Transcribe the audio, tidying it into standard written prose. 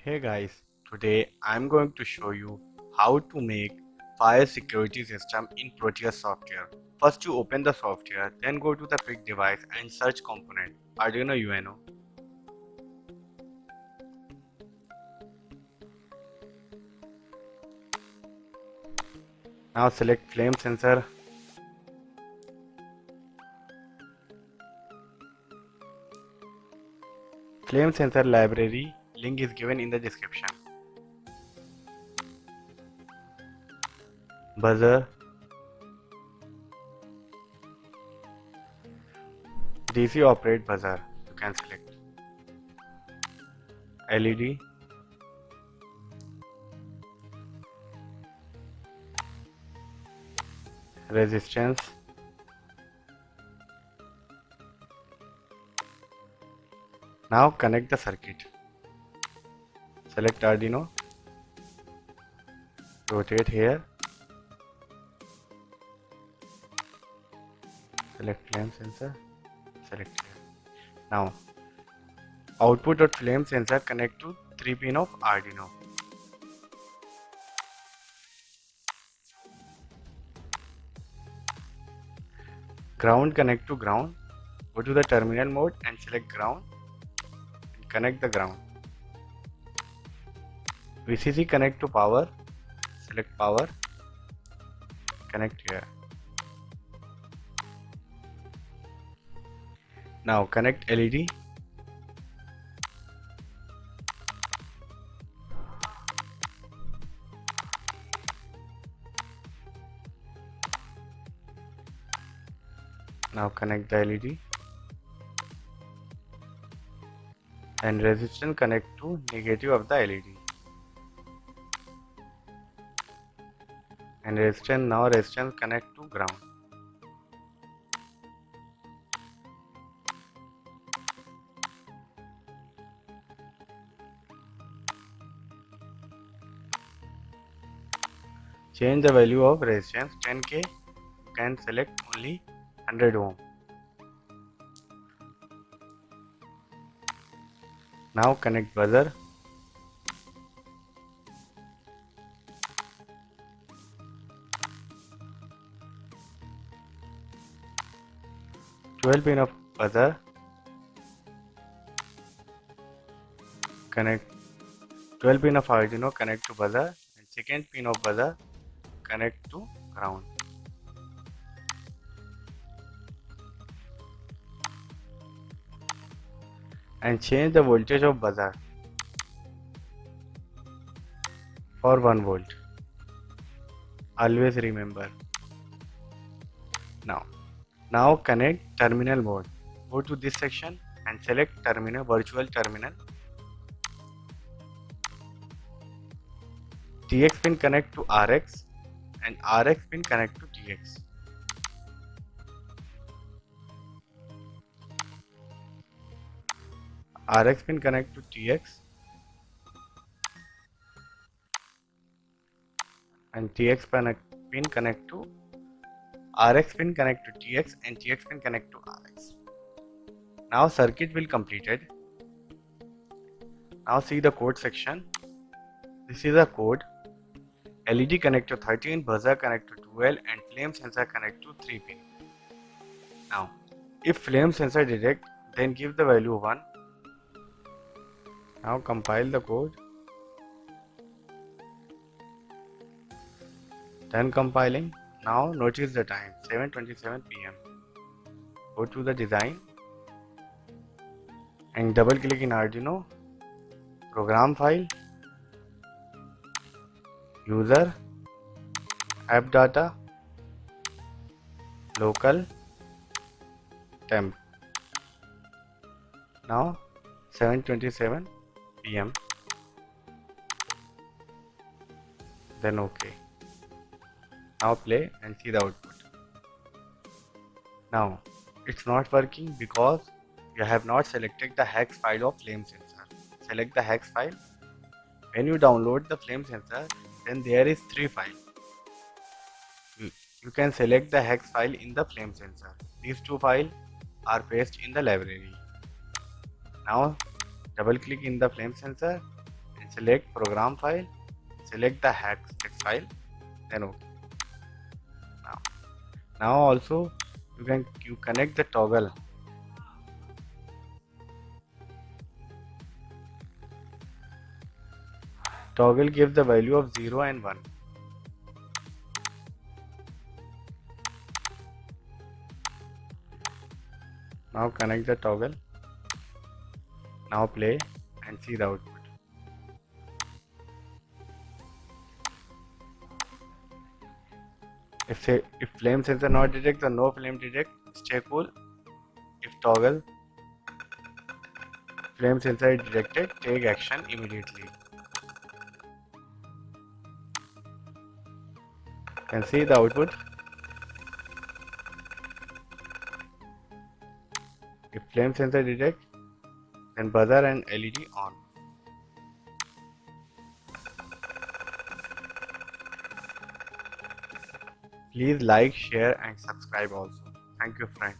Hey guys, today I'm going to show you how to make fire security system in Proteus software. First you open the software, then go to the pick device and search component Arduino UNO. Now select flame sensor. Flame sensor library link is given in the description. Buzzer, DC operate buzzer, you can select. LED, resistance, now connect the circuit. Select Arduino, rotate here, select flame sensor, select here. Now output of flame sensor connect to 3 pin of Arduino. Ground connect to ground. Go to the terminal mode and select ground and connect the ground. VCC connect to power. Select power. Connect here. Now connect LED. Now connect the LED. And resistance connect to negative of the LED. And resistance connect to ground. Change the value of resistance 10k. You can select only 100 ohm. Now connect buzzer. Twelve pin of buzzer. Connect 12 pin of Arduino connect to buzzer and second pin of buzzer connect to ground. And change the voltage of buzzer for 1 volt. Always remember. Now connect terminal mode. Go to this section and select terminal, virtual terminal. TX pin connect to RX and RX pin connect to TX. RX pin connect to TX and TX pin connect to RX pin connect to TX and TX pin connect to RX. Now circuit will completed. Now see the code section. This is the code. LED connect to 13, buzzer connect to 12 and flame sensor connect to 3 pin. Now if flame sensor detect, then give the value 1. Now compile the code. Done compiling. Now notice the time 7:27 PM. Go to the design and double click in Arduino, program file, user, app data, local, temp. Now 7:27 PM. Then OK. Now play and see the output. Now it's not working because you have not selected the hex file of flame sensor. Select the hex file. When you download the flame sensor, then there is 3 files. You can select the hex file in the flame sensor. These 2 files are pasted in the library. Now double click in the flame sensor and select program file, select the hex file, then OK. Now also you connect the toggle. Toggle gives the value of 0 and 1. Now connect the toggle. Now play and see the output. If flame sensor not detect, then no flame detect, stay cool. If toggle flame sensor is detected, take action immediately. You can see the output. If flame sensor detect, then buzzer and LED on. Please like, share and subscribe also. Thank you friend.